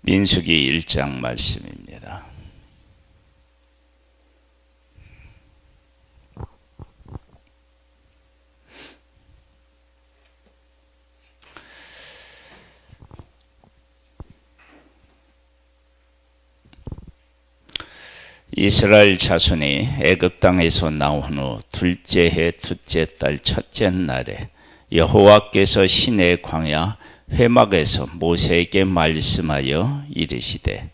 민수기 1장 말씀입니다. 이스라엘 자손이 애굽 땅에서 나온 후 둘째 해 둘째 달 첫째 날에 여호와께서 시내 광야 회막에서 모세에게 말씀하여 이르시되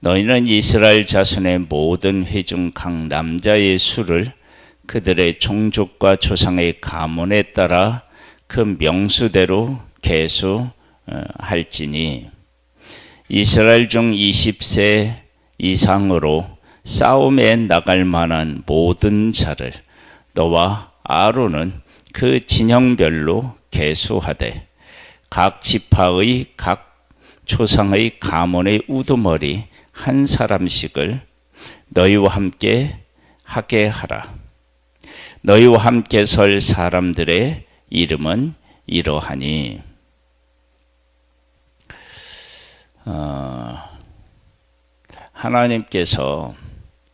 너희는 이스라엘 자손의 모든 회중 각 남자의 수를 그들의 종족과 조상의 가문에 따라 그 명수대로 계수할지니 이스라엘 중 20세 이상으로 싸움에 나갈 만한 모든 자를 너와 아론은 그 진영별로 계수하되 각 지파의 각 조상의 가문의 우두머리 한 사람씩을 너희와 함께 하게 하라. 너희와 함께 설 사람들의 이름은 이러하니 하나님께서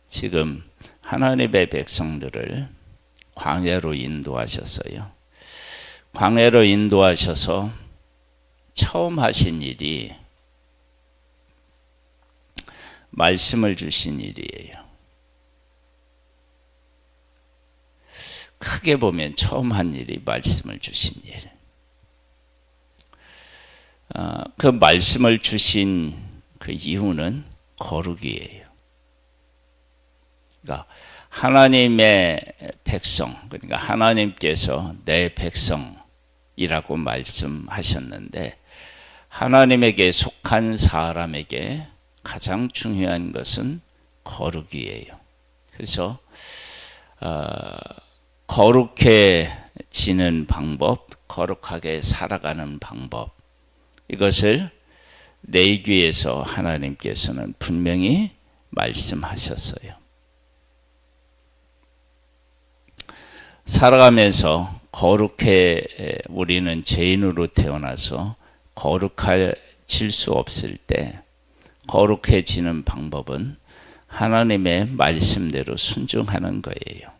지금 하나님의 백성들을 광야로 인도하셨어요. 광야로 인도하셔서 처음 하신 일이 말씀을 주신 일이에요. 크게 보면 처음 한 일이 말씀을 주신 일. 그 말씀을 주신 그 이유는 거룩이에요. 그러니까 하나님의 백성, 그러니까 하나님께서 내 백성이라고 말씀하셨는데 하나님에게 속한 사람에게 가장 중요한 것은 거룩이에요. 그래서 거룩해지는 방법, 거룩하게 살아가는 방법, 이것을 레위기에서 하나님께서는 분명히 말씀하셨어요. 살아가면서 우리는 죄인으로 태어나서 거룩해질 수 없을 때 거룩해지는 방법은 하나님의 말씀대로 순종하는 거예요.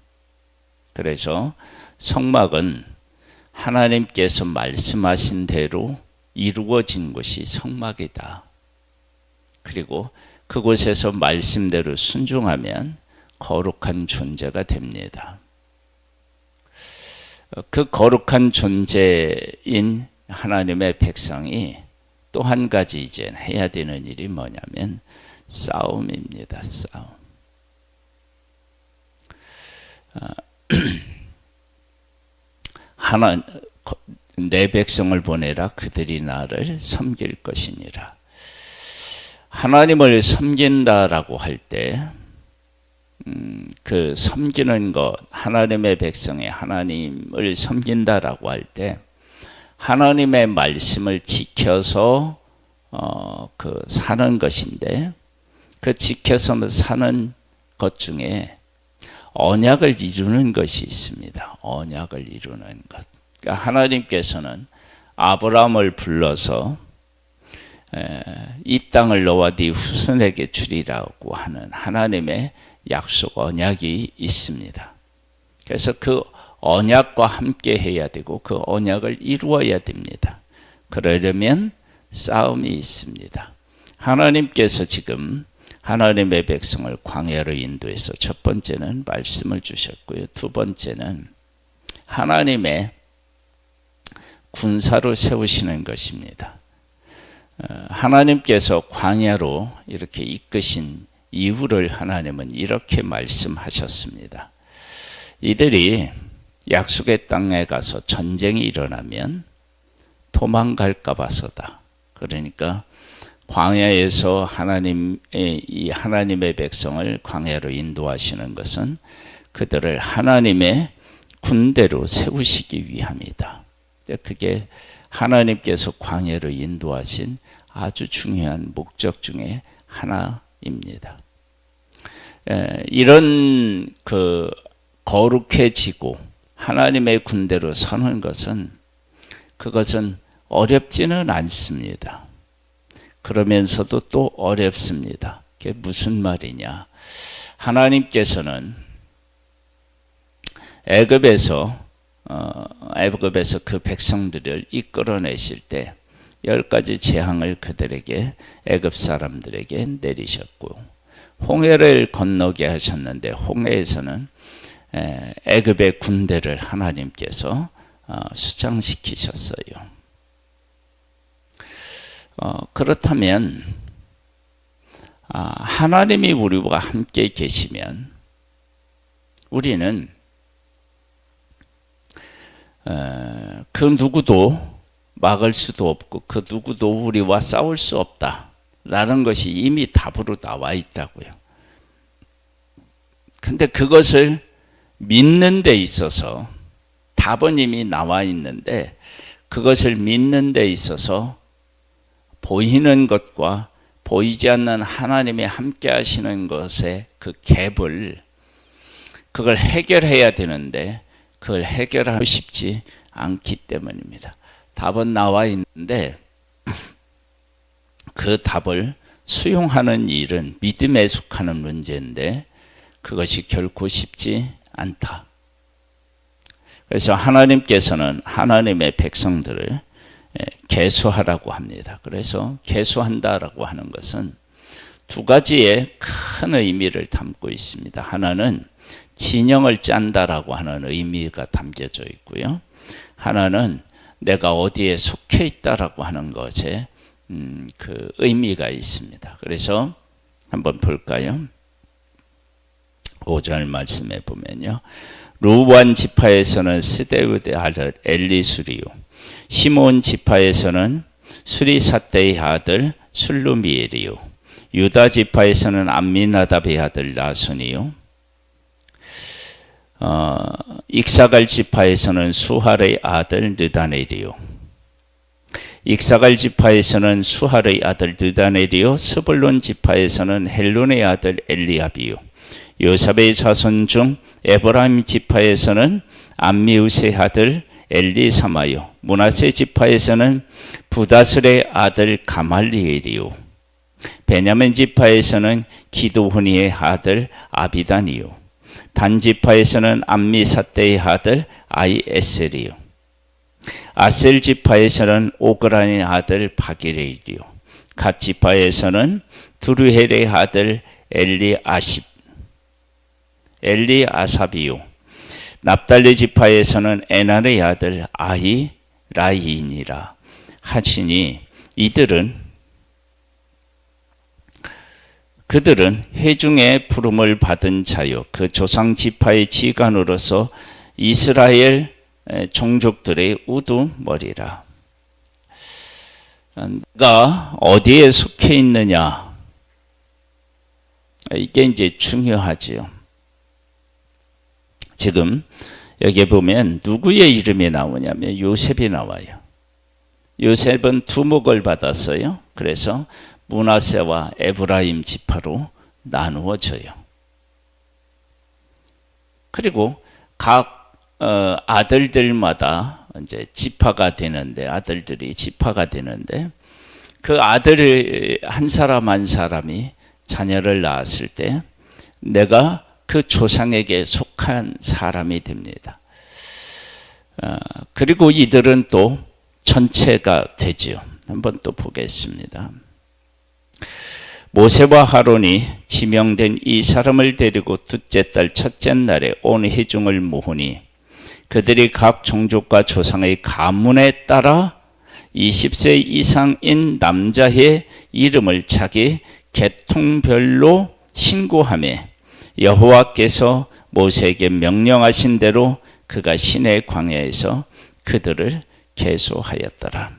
그래서 성막은 하나님께서 말씀하신 대로 이루어진 것이 성막이다. 그리고 그곳에서 말씀대로 순종하면 거룩한 존재가 됩니다. 그 거룩한 존재인 하나님의 백성이 또 한 가지 이제 해야 되는 일이 뭐냐면 싸움입니다. 싸움. 내 백성을 보내라 그들이 나를 섬길 것이니라. 하나님을 섬긴다라고 할 때 그 섬기는 것, 하나님의 백성이 하나님을 섬긴다라고 할 때 하나님의 말씀을 지켜서 사는 것인데 그 지켜서 사는 것 중에 언약을 이루는 것이 있습니다. 언약을 이루는 것. 그러니까 하나님께서는 아브라함을 불러서 이 땅을 너와 네 후손에게 주리라고 하는 하나님의 약속 언약이 있습니다. 그래서 그 언약과 함께 해야 되고 그 언약을 이루어야 됩니다. 그러려면 싸움이 있습니다. 하나님께서 지금 하나님의 백성을 광야로 인도해서 첫 번째는 말씀을 주셨고요. 두 번째는 하나님의 군사로 세우시는 것입니다. 하나님께서 광야로 이렇게 이끄신 이유를 하나님은 이렇게 말씀하셨습니다. 이들이 약속의 땅에 가서 전쟁이 일어나면 도망갈까 봐서다. 그러니까 광야에서 하나님의 백성을 광야로 인도하시는 것은 그들을 하나님의 군대로 세우시기 위함이다. 그게 하나님께서 광야로 인도하신 아주 중요한 목적 중에 하나입니다. 이런 거룩해지고 하나님의 군대로 서는 것은 그것은 어렵지는 않습니다. 그러면서도 또 어렵습니다. 그게 무슨 말이냐? 하나님께서는 애굽에서 그 백성들을 이끌어내실 때 10가지 재앙을 그들에게, 애굽 사람들에게 내리셨고, 홍해를 건너게 하셨는데 홍해에서는 애굽의 군대를 하나님께서 수장시키셨어요. 그렇다면 하나님이 우리와 함께 계시면 우리는 그 누구도 막을 수도 없고 그 누구도 우리와 싸울 수 없다라는 것이 이미 답으로 나와 있다고요. 근데 그것을 믿는 데 있어서, 답은 이미 나와 있는데 그것을 믿는 데 있어서 보이는 것과 보이지 않는 하나님이 함께 하시는 것의 그 갭을, 그걸 해결해야 되는데 그걸 해결하고 싶지 않기 때문입니다. 답은 나와 있는데 그 답을 수용하는 일은 믿음에 속하는 문제인데 그것이 결코 쉽지 않다. 그래서 하나님께서는 하나님의 백성들을 계수하라고 합니다. 그래서 계수한다라고 하는 것은 두 가지의 큰 의미를 담고 있습니다. 하나는 진영을 짠다라고 하는 의미가 담겨져 있고요. 하나는 내가 어디에 속해 있다라고 하는 것에 그 의미가 있습니다. 그래서 한번 볼까요? 5절 말씀에 보면요. 루반 지파에서는 스데우의 아들 엘리수리요, 시몬 지파에서는 수리사대의 아들 술루미엘이요, 유다 지파에서는 암미나답의 아들 나순이요, 익사갈 지파에서는 수할의 아들 느다넬이요, 익사갈 지파에서는 수할의 아들 느다넬이요, 스불론 지파에서는 헬론의 아들 엘리압이요, 요셉의 자손 중 에브라임 지파에서는 암미우스의 아들 엘리사마요, 므낫세 지파에서는 부다슬의 아들 가말리엘이요, 베냐민 지파에서는 기드호니의 아들 아비단이요, 단 지파에서는 암미사대의 아들 아이에셀이요, 아셀 지파에서는 오그란의 아들 바기레일이요, 갓 지파에서는 두루헬의 아들 엘리아삽이요, 납달리 지파에서는 에날의 아들 아히라이니라 하시니 그들은 회중의 부름을 받은 자요, 그 조상 지파의 지간으로서 이스라엘 종족들의 우두머리라. 내가 어디에 속해 있느냐, 이게 이제 중요하지요. 지금 여기에 보면 누구의 이름이 나오냐면 요셉이 나와요. 요셉은 두목을 받았어요. 그래서 므낫세와 에브라임 지파로 나누어져요. 그리고 각 아들들마다 이제 지파가 되는데, 아들들이 지파가 되는데, 그 아들 한 사람 한 사람이 자녀를 낳았을 때 내가 그 조상에게 속한 사람이 됩니다. 그리고 이들은 또 전체가 되지요. 한번 또 보겠습니다. 모세와 하론이 지명된 이 사람을 데리고 둘째 달 첫째 날에 온 회중을 모으니 그들이 각 종족과 조상의 가문에 따라 20세 이상인 남자의 이름을 자기 계통별로 신고하며 여호와께서 모세에게 명령하신 대로 그가 시내 광야에서 그들을 계수하였더라.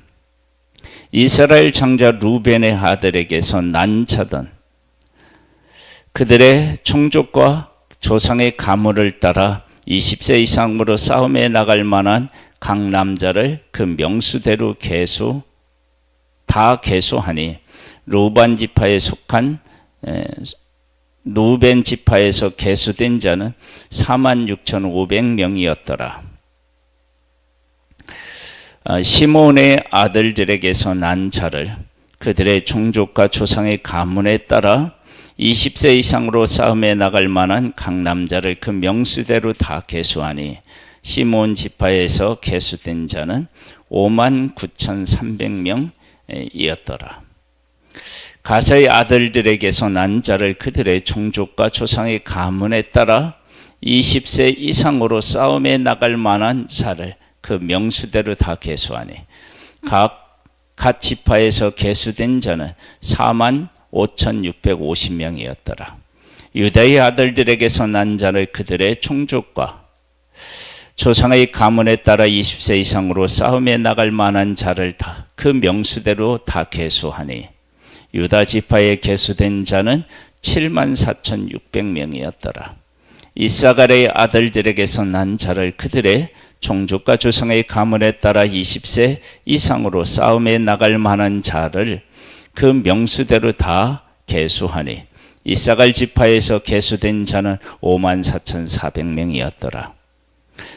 이스라엘 장자 루벤의 아들에게서 난자던 그들의 종족과 조상의 가문을 따라 20세 이상으로 싸움에 나갈 만한 각 남자를 그 명수대로 다 계수하니 루벤 지파에 속한 루벤 지파에서 계수된 자는 46,500명이었더라. 시몬의 아들들에게서 난 자를 그들의 종족과 조상의 가문에 따라 20세 이상으로 싸움에 나갈 만한 각 남자를 그 명수대로 다 계수하니 시몬 지파에서 계수된 자는 59,300명이었더라. 가세의 아들들에게서 난 자를 그들의 종족과 조상의 가문에 따라 20세 이상으로 싸움에 나갈 만한 자를 그 명수대로 다 계수하니 각 지파에서 계수된 자는 45,650명이었더라. 유다의 아들들에게서 난 자를 그들의 종족과 조상의 가문에 따라 20세 이상으로 싸움에 나갈 만한 자를 다 그 명수대로 다 계수하니 유다 지파에 계수된 자는 74,600명이었더라. 이사갈의 아들들에게서 난 자를 그들의 종족과 조상의 가문에 따라 20세 이상으로 싸움에 나갈 만한 자를 그 명수대로 다 계수하니 이사갈 지파에서 계수된 자는 54,400명이었더라.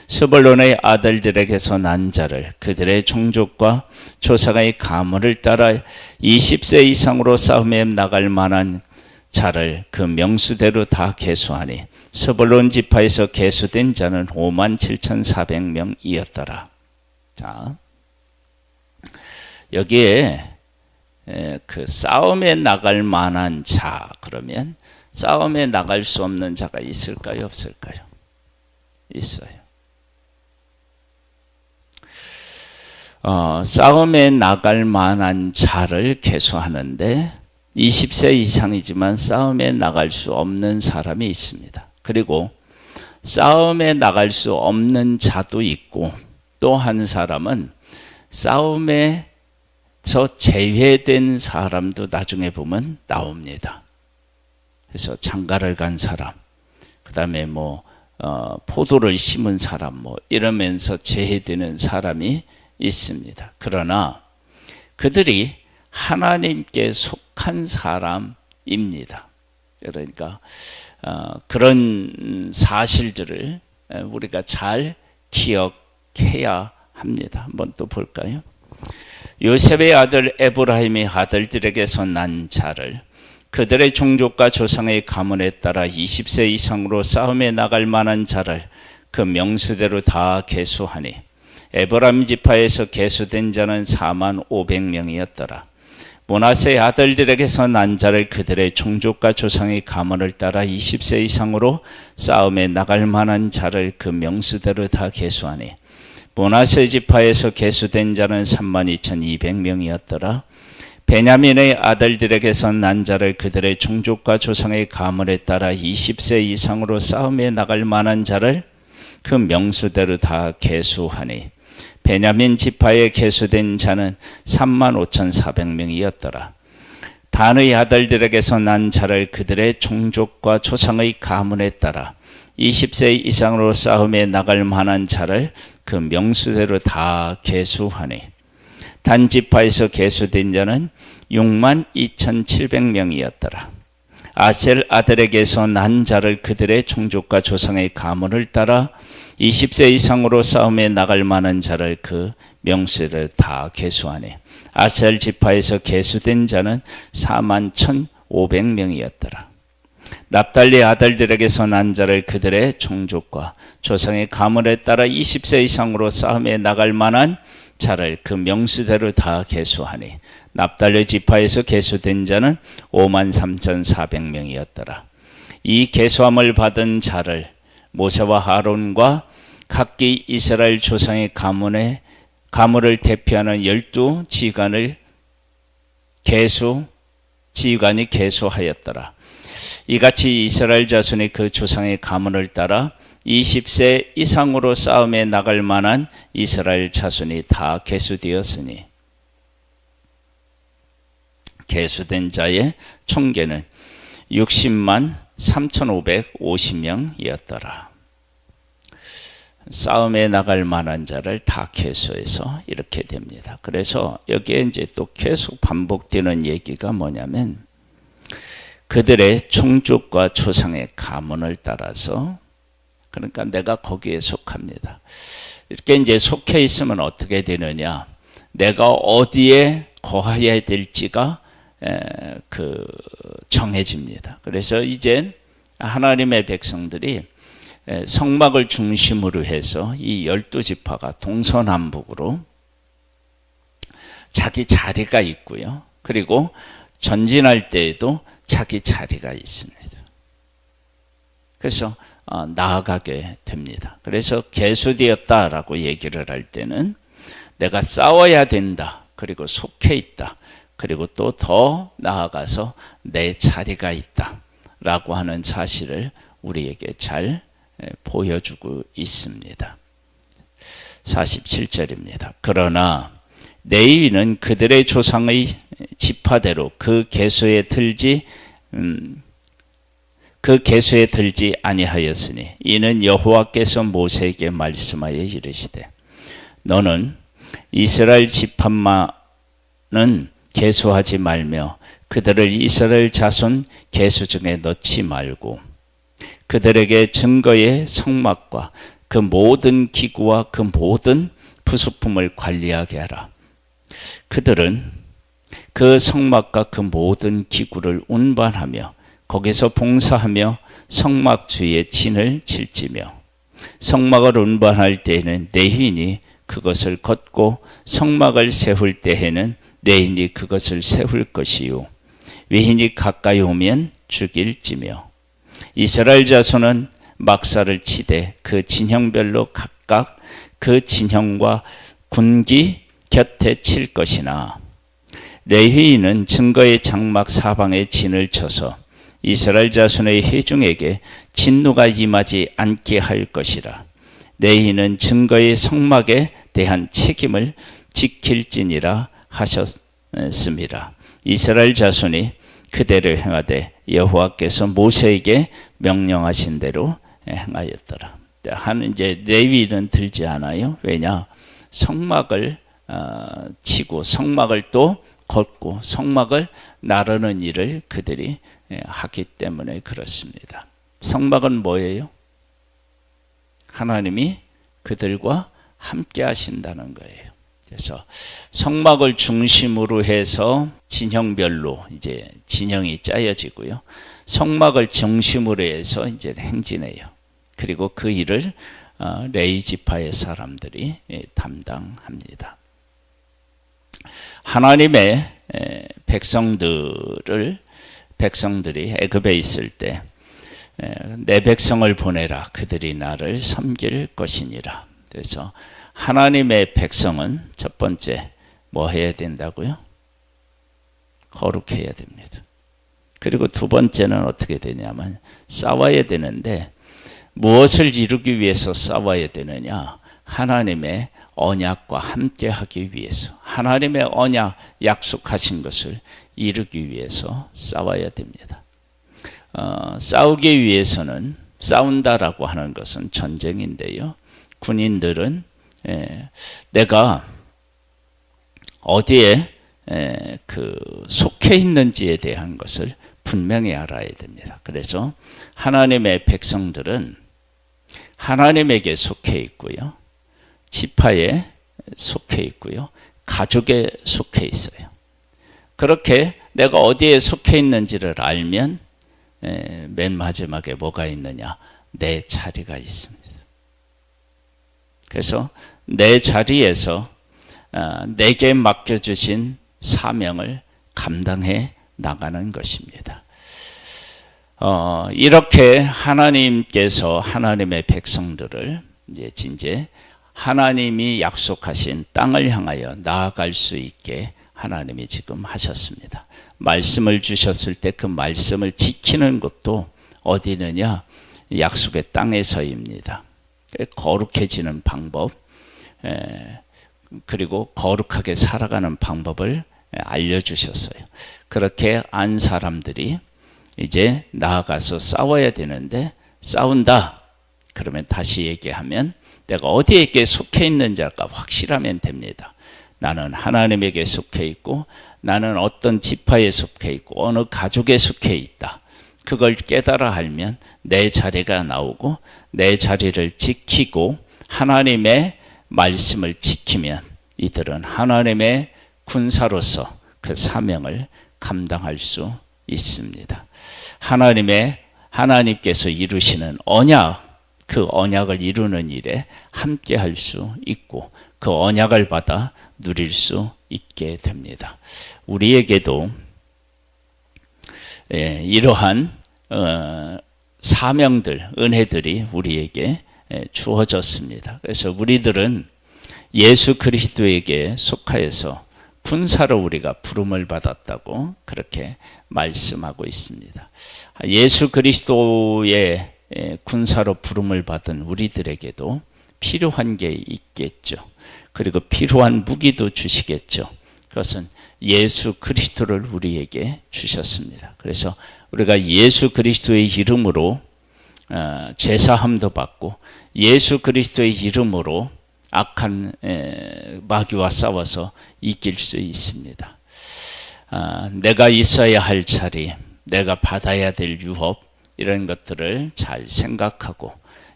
스불론의 아들들에게서 난 자를 그들의 종족과 조상의 가문을 따라 20세 이상으로 싸움에 나갈 만한 자를 그 명수대로 다 계수하니 스불론 지파에서 계수된 자는 57,400명이었더라. 자, 여기에 그 싸움에 나갈 만한 자, 그러면 싸움에 나갈 수 없는 자가 있을까요, 없을까요? 있어요. 싸움에 나갈 만한 자를 계수하는데 20세 이상이지만 싸움에 나갈 수 없는 사람이 있습니다. 그리고 싸움에 나갈 수 없는 자도 있고 또 한 사람은 싸움에서 제외된 사람도 나중에 보면 나옵니다. 그래서 장가를 간 사람, 그 다음에 포도를 심은 사람, 이러면서 제외되는 사람이 있습니다. 그러나 그들이 하나님께 속한 사람입니다. 그러니까 그런 사실들을 우리가 잘 기억해야 합니다. 한번 또 볼까요? 요셉의 아들 에브라임의 아들들에게서 난 자를 그들의 종족과 조상의 가문에 따라 20세 이상으로 싸움에 나갈 만한 자를 그 명수대로 다 계수하니 에브라임 지파에서 계수된 자는 45,000명이었더라. 므낫세의 아들들에게서 난 자를 그들의 종족과 조상의 가문을 따라 20세 이상으로 싸움에 나갈 만한 자를 그 명수대로 다 계수하니 므낫세 지파에서 계수된 자는 32,200명이었더라. 베냐민의 아들들에게서 난 자를 그들의 종족과 조상의 가문에 따라 20세 이상으로 싸움에 나갈 만한 자를 그 명수대로 다 계수하니 베냐민 지파에 계수된 자는 35,400명이었더라. 단의 아들들에게서 난 자를 그들의 종족과 조상의 가문에 따라 20세 이상으로 싸움에 나갈 만한 자를 그 명수대로 다 계수하니 단 지파에서 계수된 자는 62,700명이었더라. 아셀 아들에게서 난 자를 그들의 종족과 조상의 가문을 따라 20세 이상으로 싸움에 나갈 만한 자를 그 명수를 다 계수하니 아셀 지파에서 계수된 자는 41,500명이었더라. 납달리 아들들에게서 난 자를 그들의 종족과 조상의 가문에 따라 20세 이상으로 싸움에 나갈 만한 자를 그 명수대로 다 계수하니 납달리 지파에서 계수된 자는 53,400명이었더라. 이 계수함을 받은 자를 모세와 하론과 각기 이스라엘 조상의 가문을 대표하는 12지간을 지휘관이 계수하였더라. 이같이 이스라엘 자손이 그 조상의 가문을 따라 20세 이상으로 싸움에 나갈 만한 이스라엘 자손이 다 계수되었으니 계수된 자의 총계는 60만 3,550명이었더라. 싸움에 나갈 만한 자를 다 계수해서 이렇게 됩니다. 그래서 여기에 이제 또 계속 반복되는 얘기가 뭐냐면 그들의 종족과 조상의 가문을 따라서 그러니까 내가 거기에 속합니다. 이렇게 이제 속해 있으면 어떻게 되느냐? 내가 어디에 거해야 될지가 정해집니다. 그래서 이제 하나님의 백성들이 성막을 중심으로 해서 이 12지파가 동서남북으로 자기 자리가 있고요. 그리고 전진할 때에도 자기 자리가 있습니다. 그래서 나아가게 됩니다. 그래서 계수되었다라고 얘기를 할 때는 내가 싸워야 된다. 그리고 속해 있다. 그리고 또 더 나아가서 내 자리가 있다. 라고 하는 사실을 우리에게 잘 보여주고 있습니다. 47절입니다. 그러나 레위는 그들의 조상의 지파대로 그 계수에 들지 아니하였으니 이는 여호와께서 모세에게 말씀하여 이르시되 너는 이스라엘 지파만은 계수하지 말며 그들을 이스라엘 자손 계수 중에 넣지 말고 그들에게 증거의 성막과 그 모든 기구와 그 모든 부속품을 관리하게 하라. 그들은 그 성막과 그 모든 기구를 운반하며 거기서 봉사하며 성막 주위에 진을 칠지며 성막을 운반할 때에는 레위인이 그것을 걷고 성막을 세울 때에는 레위인이 그것을 세울 것이요 외인이 가까이 오면 죽일지며 이스라엘 자손은 막사를 치되 그 진영별로 각각 그 진영과 군기 곁에 칠 것이나 레위인은 증거의 장막 사방에 진을 쳐서 이스라엘 자손의 회중에게 진노가 임하지 않게 할 것이라. 레위인은 증거의 성막에 대한 책임을 지킬지니라 하셨습니다. 이스라엘 자손이 그대로 행하되 여호와께서 모세에게 명령하신 대로 행하였더라. 이제 레위인은 들지 않아요. 왜냐? 성막을 치고 성막을 또 걷고 성막을 나르는 일을 그들이 하기 때문에 그렇습니다. 성막은 뭐예요? 하나님이 그들과 함께 하신다는 거예요. 그래서 성막을 중심으로 해서 진영별로 이제 진영이 짜여지고요. 성막을 중심으로 해서 이제 행진해요. 그리고 그 일을 레위 지파의 사람들이 담당합니다. 하나님의 백성들이 애굽에 있을 때 내 백성을 보내라 그들이 나를 섬길 것이니라. 그래서 하나님의 백성은 첫 번째 뭐 해야 된다고요? 거룩해야 됩니다. 그리고 두 번째는 어떻게 되냐면 싸워야 되는데 무엇을 이루기 위해서 싸워야 되느냐? 하나님의 언약과 함께 하기 위해서 하나님의 언약 약속하신 것을 이루기 위해서 싸워야 됩니다. 싸우기 위해서는 싸운다라고 하는 것은 전쟁인데요. 군인들은 내가 어디에 속해 있는지에 대한 것을 분명히 알아야 됩니다. 그래서 하나님의 백성들은 하나님에게 속해 있고요. 지파에 속해 있고요. 가족에 속해 있어요. 그렇게 내가 어디에 속해 있는지를 알면 맨 마지막에 뭐가 있느냐? 내 자리가 있습니다. 그래서 내 자리에서 내게 맡겨주신 사명을 감당해 나가는 것입니다. 이렇게 하나님께서 하나님의 백성들을 이제 하나님이 약속하신 땅을 향하여 나아갈 수 있게 하나님이 지금 하셨습니다. 말씀을 주셨을 때 그 말씀을 지키는 것도 어디느냐? 약속의 땅에서입니다. 거룩해지는 방법, 그리고 거룩하게 살아가는 방법을 알려주셨어요. 그렇게 안 사람들이 이제 나아가서 싸워야 되는데 싸운다. 그러면 다시 얘기하면 내가 어디에게 속해 있는지가 확실하면 됩니다. 나는 하나님에게 속해 있고 나는 어떤 지파에 속해 있고 어느 가족에 속해 있다. 그걸 깨달아 알면 내 자리가 나오고 내 자리를 지키고 하나님의 말씀을 지키면 이들은 하나님의 군사로서 그 사명을 감당할 수 있습니다. 하나님께서 이루시는 언약, 그 언약을 이루는 일에 함께 할 수 있고 그 언약을 받아 누릴 수 있게 됩니다. 우리에게도 이러한 사명들, 은혜들이 우리에게 주어졌습니다. 그래서 우리들은 예수 그리스도에게 속하여서 군사로 우리가 부름을 받았다고 그렇게 말씀하고 있습니다. 예수 그리스도의 군사로 부름을 받은 우리들에게도 필요한 게 있겠죠. 그리고 필요한 무기도 주시겠죠. 그것은 예수 그리스도를 우리에게 주셨습니다. 그래서 우리가 예수 그리스도의 이름으로 제사함도 받고 예수 그리스도의 이름으로 악한 마귀와 싸워서 이길 수 있습니다. 내가 있어야 할 자리, 내가 받아야 될 유업, 이런 것들을 잘 생각하고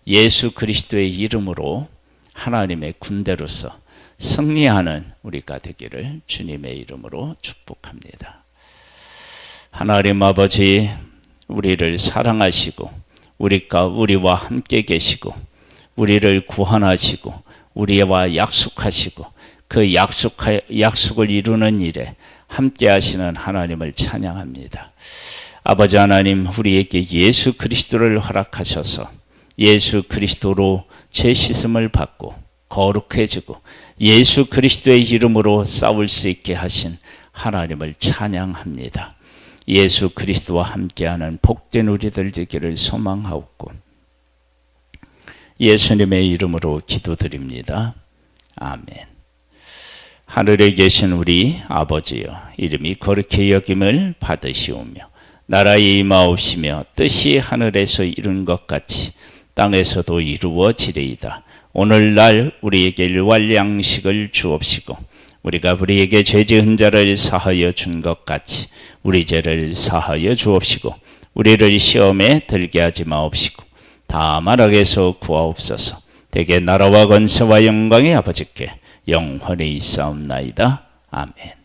예수 그리스도의 이름으로 하나님의 군대로서 승리하는 우리가 되기를 주님의 이름으로 축복합니다. 하나님 아버지, 우리를 사랑하시고 우리와 함께 계시고 우리를 구원하시고 우리와 약속하시고 그 약속을 이루는 일에 함께 하시는 하나님을 찬양합니다. 아버지 하나님, 우리에게 예수 그리스도를 허락하셔서 예수 그리스도로 죄 씻음을 받고 거룩해지고 예수 그리스도의 이름으로 싸울 수 있게 하신 하나님을 찬양합니다. 예수 그리스도와 함께하는 복된 우리들 되기를 소망하옵고 예수님의 이름으로 기도드립니다. 아멘. 하늘에 계신 우리 아버지여, 이름이 거룩히 여김을 받으시오며 나라에 임하옵시며 뜻이 하늘에서 이룬 것 같이 땅에서도 이루어지리이다. 오늘날 우리에게 일용할 양식을 주옵시고 우리가 우리에게 죄 지은 자를 사하여 준 것 같이 우리 죄를 사하여 주옵시고 우리를 시험에 들게 하지 마옵시고 다만 악에서 구하옵소서. 대개 나라와 권세와 영광이 아버지께 영원히 있사옵나이다. 아멘.